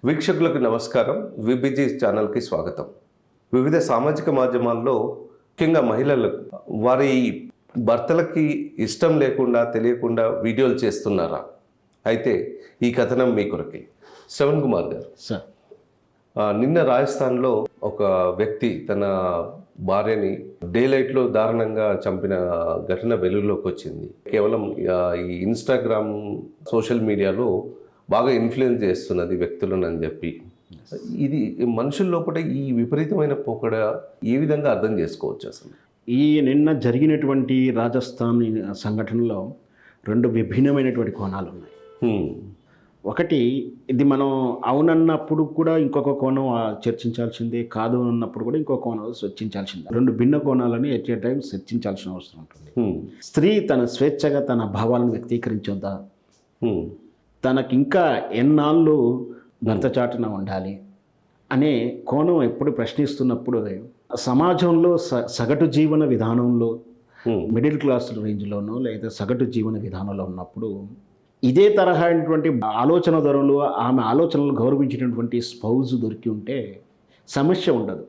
వీక్షకులకు నమస్కారం. విబిజీ ఛానల్కి స్వాగతం. వివిధ సామాజిక మాధ్యమాల్లో ముఖ్యంగా మహిళలకు వారి భర్తలకి ఇష్టం లేకుండా తెలియకుండా వీడియోలు చేస్తున్నారా? అయితే ఈ కథనం మీ కొరకే. శ్రవణ్ కుమార్ గారు సార్, నిన్న రాజస్థాన్లో ఒక వ్యక్తి తన భార్యని డేలైట్లో దారుణంగా చంపిన ఘటన వెలుగులోకి వచ్చింది. కేవలం ఈ ఇన్స్టాగ్రామ్ సోషల్ మీడియాలో బాగా ఇన్ఫ్లుయెన్స్ చేస్తున్నది వ్యక్తులను అని చెప్పి, ఇది మనుషుల లోపల ఈ విపరీతమైన పోకడ ఏ విధంగా అర్థం చేసుకోవచ్చు అసలు? ఈ నిన్న జరిగినటువంటి రాజస్థాన్ సంఘటనలో రెండు విభిన్నమైనటువంటి కోణాలు ఉన్నాయి. ఒకటి, ఇది మనం అవునన్నప్పుడు కూడా ఇంకొక కోణం చర్చించాల్సిందే, కాదు అన్నప్పుడు కూడా ఇంకొక కోణం చర్చించాల్సిందే. రెండు భిన్న కోణాలని ఎట్ ఏ టైం చర్చించాల్సిన అవసరం ఉంటుంది. స్త్రీ తన స్వేచ్ఛగా తన భావాలను వ్యక్తీకరించొద్దా, తనకి ఇంకా ఎన్నాళ్ళు భర్త చాటున ఉండాలి అనే కోణం ఎప్పుడు ప్రశ్నిస్తున్నప్పుడు, సమాజంలో సగటు జీవన విధానంలో మిడిల్ క్లాస్ రేంజ్లోనో లేదా సగటు జీవన విధానంలో ఉన్నప్పుడు ఇదే తరహా అయినటువంటి ఆలోచన ధరలు, ఆమె ఆలోచనలు గౌరవించినటువంటి స్పౌజ్ దొరికి ఉంటే సమస్య ఉండదు.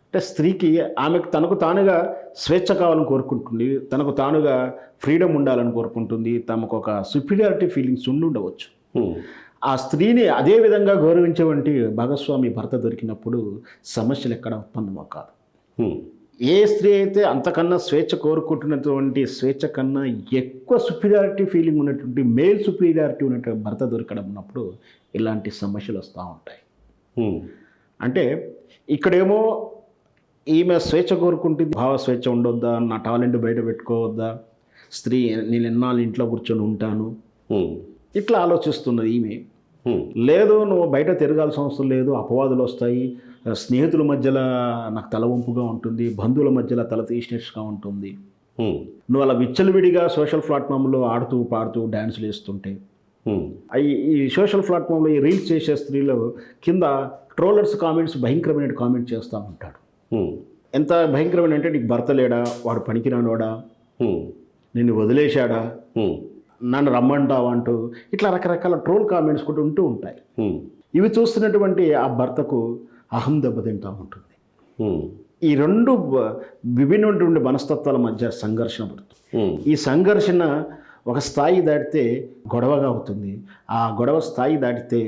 అంటే స్త్రీకి ఆమెకు తనకు తానుగా స్వేచ్ఛ కావాలని కోరుకుంటుంది, తనకు తానుగా ఫ్రీడమ్ ఉండాలని కోరుకుంటుంది, తమకు ఒక సుపీరియారిటీ ఫీలింగ్స్ ఉండవచ్చు. ఆ స్త్రీని అదే విధంగా గౌరవించేవంటి భాగస్వామి భర్త దొరికినప్పుడు సమస్యలు ఎక్కడ ఉత్పన్నమో కాదు. ఏ స్త్రీ అయితే అంతకన్నా స్వేచ్ఛ కోరుకుంటున్నటువంటి స్వేచ్ఛ కన్నా ఎక్కువ సుపీరియారిటీ ఫీలింగ్ ఉన్నటువంటి మేల్ సుపీరియారిటీ ఉన్నటువంటి భర్త దొరకడం ఉన్నప్పుడు ఇలాంటి సమస్యలు వస్తూ ఉంటాయి. అంటే ఇక్కడేమో ఈమె స్వేచ్ఛ కోరుకుంటుంది, భావ స్వేచ్ఛ ఉండొద్దా, నా టాలెంట్ బయట పెట్టుకోవద్దా, స్త్రీ నేను ఎన్నాళ్ళు ఇంట్లో కూర్చొని ఉంటాను ఇట్లా ఆలోచిస్తున్నది ఈమె. లేదు, నువ్వు బయట తిరగాల్సిన అవసరం లేదు, అపవాదులు వస్తాయి, స్నేహితుల మధ్యలో నాకు తలవంపుగా ఉంటుంది, బంధువుల మధ్యలో తల తీసినట్టుగా ఉంటుంది, నువ్వు అలా విచ్చలవిడిగా సోషల్ ప్లాట్ఫామ్లో ఆడుతూ పాడుతూ డ్యాన్సులు వేస్తుంటే, ఈ సోషల్ ప్లాట్ఫామ్లో ఈ రీల్స్ చేసే స్త్రీలు కింద ట్రోలర్స్ కామెంట్స్ భయంకరమైన కామెంట్ చేస్తూ ఉంటాడు. ఎంత భయంకరమైన అంటే, నీకు భర్త లేడా, వాడు పనికిరానోడా, నిన్ను వదిలేశాడా, నన్ను రమ్మంటావా అంటూ ఇట్లా రకరకాల ట్రోల్ కామెంట్స్ కూడా ఉంటూ ఉంటాయి. ఇవి చూస్తున్నటువంటి ఆ భర్తకు అహం దెబ్బతింటూ ఉంటుంది. ఈ రెండు విభిన్నటువంటి మనస్తత్వాల మధ్య సంఘర్షణ పడుతుంది. ఈ సంఘర్షణ ఒక స్థాయి దాటితే గొడవగా అవుతుంది, ఆ గొడవ స్థాయి దాటితే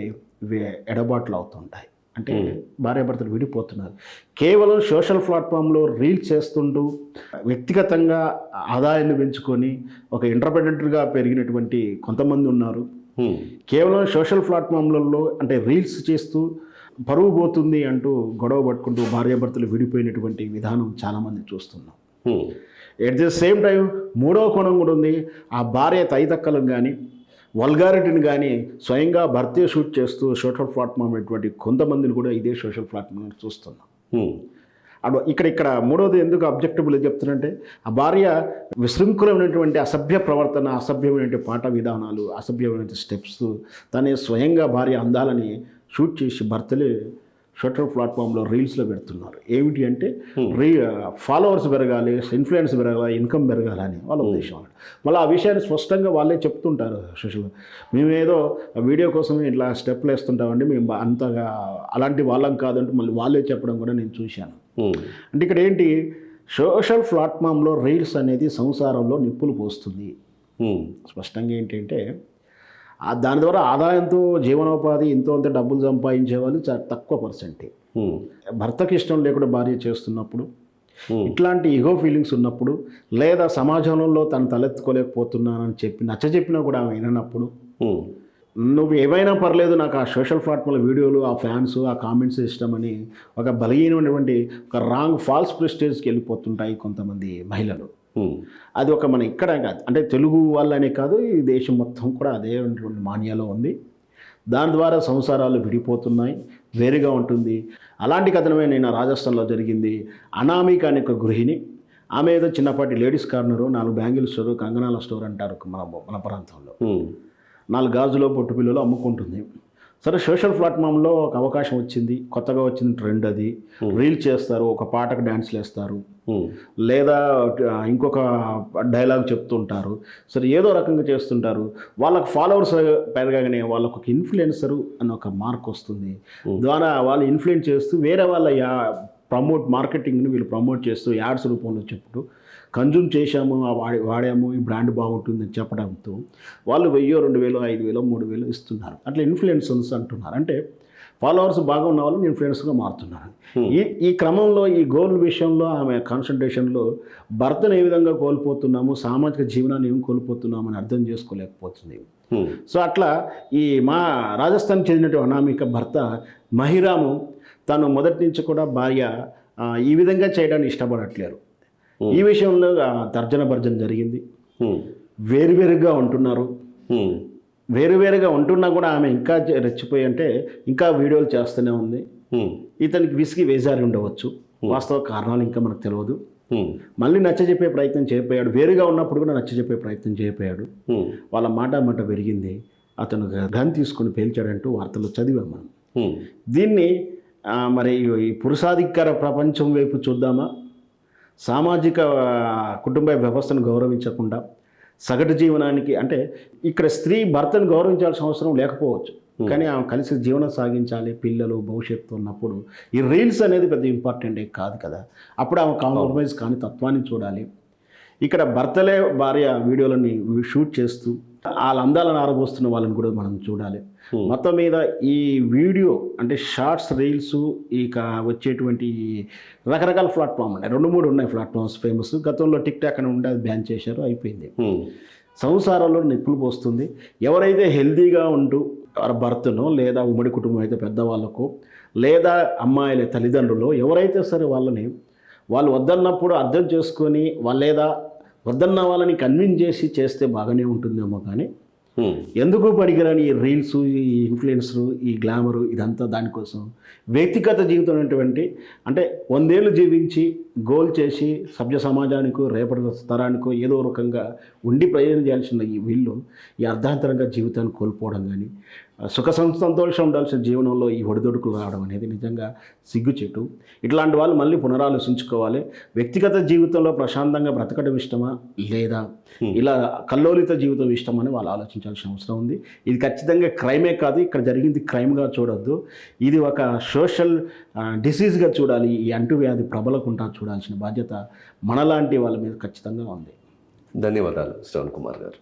ఎడబాట్లు అవుతుంటాయి. అంటే భార్యాభర్తలు విడిపోతున్నారు. కేవలం సోషల్ ప్లాట్ఫామ్లో రీల్స్ చేస్తుంటూ వ్యక్తిగతంగా ఆదాయాన్ని పెంచుకొని ఒక ఇండిపెండెంట్గా పెరిగినటువంటి కొంతమంది ఉన్నారు. కేవలం సోషల్ ప్లాట్ఫామ్లలో అంటే రీల్స్ చేస్తూ పరువు పోతుంది అంటూ గొడవ పట్టుకుంటూ భార్యాభర్తలు విడిపోయినటువంటి విధానం చాలామంది చూస్తున్నాం. ఎట్ ది సేమ్ టైం మూడవ కోణం కూడా ఉంది. ఆ భార్య తైతక్కలకు కానీ వల్గారిటీని కానీ స్వయంగా భర్తే షూట్ చేస్తూ సోషల్ ప్లాట్ఫామ్ అనేటువంటి కొంతమందిని కూడా ఇదే సోషల్ ప్లాట్ఫామ్ చూస్తున్నాం. ఇక్కడ మూడవది ఎందుకు అబ్జెక్టబుల్ చెప్తున్నంటే, ఆ భార్య విశృంఖలమైనటువంటి అసభ్య ప్రవర్తన, అసభ్యమైనటువంటి పాట విధానాలు, అసభ్యమైన స్టెప్స్ తనే స్వయంగా భార్య అందాలని షూట్ చేసి భర్తలే సోషల్ ప్లాట్ఫామ్లో రీల్స్లో పెడుతున్నారు. ఏమిటి అంటే ఫాలోవర్స్ పెరగాలి, ఇన్ఫ్లుయెన్స్ పెరగాలి, ఇన్కమ్ పెరగాలని వాళ్ళ ఉద్దేశం. మళ్ళీ ఆ విషయాన్ని స్పష్టంగా వాళ్ళే చెప్తుంటారు సోషల్. మేమేదో వీడియో కోసమే ఇట్లా స్టెప్లు వేస్తుంటామండి, మేము అంతగా అలాంటి వాళ్ళం కాదంటే మళ్ళీ వాళ్ళే చెప్పడం కూడా నేను చూశాను. అంటే ఇక్కడ ఏంటి, సోషల్ ప్లాట్ఫామ్లో రీల్స్ అనేది సంసారంలో నిప్పులు పోస్తుంది. స్పష్టంగా ఏంటంటే దాని ద్వారా ఆదాయంతో జీవనోపాధి ఎంతో అంత డబ్బులు సంపాదించే వాళ్ళు చాలా తక్కువ పర్సెంటే. భర్తకి ఇష్టం లేకుండా భార్య చేస్తున్నప్పుడు, ఇట్లాంటి ఈగో ఫీలింగ్స్ ఉన్నప్పుడు, లేదా సమాజంలో తను తలెత్తుకోలేకపోతున్నానని చెప్పి నచ్చజెప్పినా కూడా ఆమె విననప్పుడు, నువ్వు ఏమైనా పర్లేదు నాకు ఆ సోషల్ ప్లాట్ఫామ్లో వీడియోలు, ఆ ఫ్యాన్స్, ఆ కామెంట్స్ ఇష్టమని ఒక బలహీనమైనటువంటి ఒక రాంగ్ ఫాల్స్ ప్రెస్టేజ్కి వెళ్ళిపోతుంటాయి కొంతమంది మహిళలు. అది ఒక మన ఇక్కడ కాదు, అంటే తెలుగు వాళ్ళనే కాదు, ఈ దేశం మొత్తం కూడా అదే మాన్యాలో ఉంది. దాని ద్వారా సంసారాలు విడిపోతున్నాయి, వేరుగా ఉంటుంది. అలాంటి కథనమే నేను రాజస్థాన్లో జరిగింది. అనామిక అనే ఒక గృహిణి, ఆమె ఏదో చిన్నపాటి లేడీస్ కార్నరు, 4 బ్యాంగిల్ స్టోరు, కంగనాల స్టోర్ అంటారు మన ప్రాంతంలో, 4 గాజులో పొట్టు పిల్లలు అమ్ముకుంటుంది. సరే సోషల్ ప్లాట్ఫామ్లో ఒక అవకాశం వచ్చింది, కొత్తగా వచ్చిన ట్రెండ్ అది. రీల్ చేస్తారు, ఒక పాటకు డ్యాన్స్లు వేస్తారు, లేదా ఇంకొక డైలాగ్ చెప్తుంటారు. సరే ఏదో రకంగా చేస్తుంటారు. వాళ్ళకు ఫాలోవర్స్ పెరగగానే వాళ్ళకు ఒక ఇన్ఫ్లుయెన్సరు అని ఒక మార్క్ వస్తుంది. ద్వారా వాళ్ళు ఇన్ఫ్లుయెన్స్ చేస్తూ వేరే వాళ్ళ మార్కెటింగ్ని వీళ్ళు ప్రమోట్ చేస్తూ యాడ్స్ రూపంలో చెప్తూ కన్జ్యూమ్ చేశాము, వాడాము, ఈ బ్రాండ్ బాగుంటుందని చెప్పడంతో వాళ్ళు 1000, 2000, 5000, 3000 ఇస్తున్నారు. అట్లా ఇన్ఫ్లుయెన్సర్స్ అంటున్నారు. అంటే ఫాలోవర్స్ బాగా ఉన్న వాళ్ళని ఇన్ఫ్లుయెన్స్గా మారుతున్నారు. ఈ క్రమంలో ఈ గోల్ విషయంలో ఆమె కాన్సన్ట్రేషన్లో భర్తను ఏ విధంగా కోల్పోతున్నాము, సామాజిక జీవనాన్ని ఏం కోల్పోతున్నామని అర్థం చేసుకోలేకపోతుంది. సో అట్లా ఈ మా రాజస్థాన్ చెందినటువంటి అనామిక భర్త మహిరాము తను మొదటి నుంచి కూడా భార్య ఈ విధంగా చేయడానికి ఇష్టపడట్లేరు. ఈ విషయంలో తర్జన భర్జన జరిగింది. వేరువేరుగా ఉంటున్నారు. వేరువేరుగా ఉంటున్నా కూడా ఆమె ఇంకా రెచ్చిపోయి అంటే ఇంకా వీడియోలు చేస్తూనే ఉంది. ఇతనికి విసిగి వేసారి ఉండవచ్చు. వాస్తవ కారణాలు ఇంకా మనకు తెలియదు. మళ్ళీ నచ్చజెప్పే ప్రయత్నం చేయకపోయాడు. వేరుగా ఉన్నప్పుడు కూడా నచ్చజెప్పే ప్రయత్నం చేయకపోయాడు. వాళ్ళ మాట పెరిగింది. అతను గన్ తీసుకుని పేల్చాడంటూ వార్తలు చదివాం మనం. దీన్ని మరి ఈ పురుషాధికార ప్రపంచం వైపు చూద్దామా, సామాజిక కుటుంబ వ్యవస్థను గౌరవించకుండా సగటు జీవనానికి, అంటే ఇక్కడ స్త్రీ భర్తను గౌరవించాల్సిన అవసరం లేకపోవచ్చు, కానీ ఆమె కలిసి జీవనం సాగించాలి, పిల్లలు భవిష్యత్తు ఉన్నప్పుడు ఈ రీల్స్ అనేది పెద్ద ఇంపార్టెంట్ కాదు కదా. అప్పుడు ఆమె కాంప్రమైజ్ కాని తత్వాన్ని చూడాలి. ఇక్కడ భర్తలే భార్య వీడియోలని షూట్ చేస్తూ వాళ్ళ అందాలను ఆరబోస్తున్న వాళ్ళని కూడా మనం చూడాలి. మొత్తం మీద ఈ వీడియో అంటే షార్ట్స్, రీల్స్, ఇక వచ్చేటువంటి రకరకాల ప్లాట్ఫామ్ ఉన్నాయి. 2-3 ఉన్నాయి ప్లాట్ఫామ్స్ ఫేమస్. గతంలో టిక్ టాక్ అని ఉంటే అది బ్యాన్ చేశారు, అయిపోయింది. సంసారాల్లో నిప్పులు పోస్తుంది. ఎవరైతే హెల్తీగా ఉంటూ భర్తను లేదా ఉమ్మడి కుటుంబం అయితే పెద్దవాళ్ళకు లేదా అమ్మాయిల తల్లిదండ్రులు ఎవరైతే సరే వాళ్ళు వద్దన్నప్పుడు అర్థం చేసుకొని లేదా వద్దన్న వాళ్ళని కన్విన్స్ చేసి చేస్తే బాగానే ఉంటుందేమో, కానీ ఎందుకు పనికిరాని ఈ రీల్స్, ఈ ఇన్ఫ్లుయెన్సరు, ఈ గ్లామరు, ఇదంతా దానికోసం వ్యక్తిగత జీవితం అనేటువంటి అంటే 100 ఏళ్ళు జీవించి గోల్ చేసి సభ్య సమాజానికో రేపటి తరానికో ఏదో రకంగా ఉండి ప్రయోజనం చేయాల్సిన ఈ వీళ్ళు ఈ అర్ధాంతరంగా జీవితాన్ని కోల్పోవడం కానీ, సుఖ సంతోషం ఉండాల్సిన జీవనంలో ఈ ఒడిదొడుకులు రావడం అనేది నిజంగా సిగ్గుచేటు. ఇట్లాంటి వాళ్ళు మళ్ళీ పునరాలోచించుకోవాలి. వ్యక్తిగత జీవితంలో ప్రశాంతంగా బ్రతకడం ఇష్టమా లేదా ఇలా కల్లోలిత జీవితం ఇష్టమని వాళ్ళు ఆలోచించాల్సిన అవసరం ఉంది. ఇది ఖచ్చితంగా క్రైమే కాదు. ఇక్కడ జరిగింది క్రైమ్గా చూడొద్దు. ఇది ఒక సోషల్ డిసీజ్గా చూడాలి. ఈ అంటువ్యాధి ప్రబలకుండా చూడాల్సిన బాధ్యత మనలాంటి వాళ్ళ మీద ఖచ్చితంగా ఉంది. ధన్యవాదాలు శ్రవణ్ కుమార్ గారు.